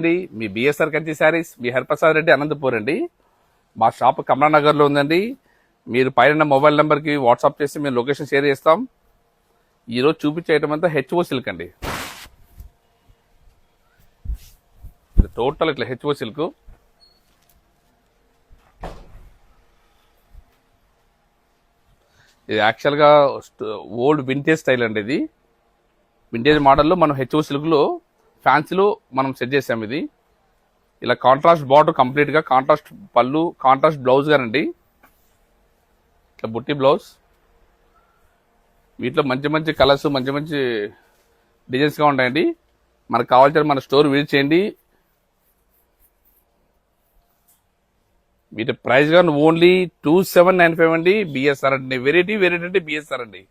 అండి మీ బిఎస్ఆర్ కంచి శారీస్, మీ హరిప్రసాద్ రెడ్డి, అనంతపూర్ అండి. మా షాప్ కమలానగర్లో ఉందండి. మీరు పైన మొబైల్ నెంబర్కి వాట్సాప్ చేసి మేము లొకేషన్ షేర్ చేస్తాం. ఈరోజు చూపించే ఐటమ్ అంతా హెచ్ఓ సిల్క్ అండి. టోటల్ ఇట్లా హెచ్ఓ సిల్క్. ఇది యాక్చువల్గా ఓల్డ్ వింటేజ్ స్టైల్ అండి. ఇది వింటేజ్ మోడల్లో మనం హెచ్ఓ సిల్క్లో ఫ్యాన్సీలో మనం సెట్ చేసాం. ఇది ఇలా కాంట్రాస్ట్ బార్డర్, కంప్లీట్గా కాంట్రాస్ట్ పళ్ళు, కాంట్రాస్ట్ బ్లౌజ్ గానండి. ఇట్లా బుట్టి బ్లౌజ్. వీటిలో మంచి మంచి కలర్స్, మంచి మంచి డిజైన్స్గా ఉంటాయండి. మనకు కావాల్సిన మన స్టోర్ విజిట్ చేయండి. వీటి ప్రైస్ గా ఓన్లీ 2795 అండి. బిఎస్ఆర్ అండి. వెరైటీ అంటే బిఎస్ఆర్ అండి.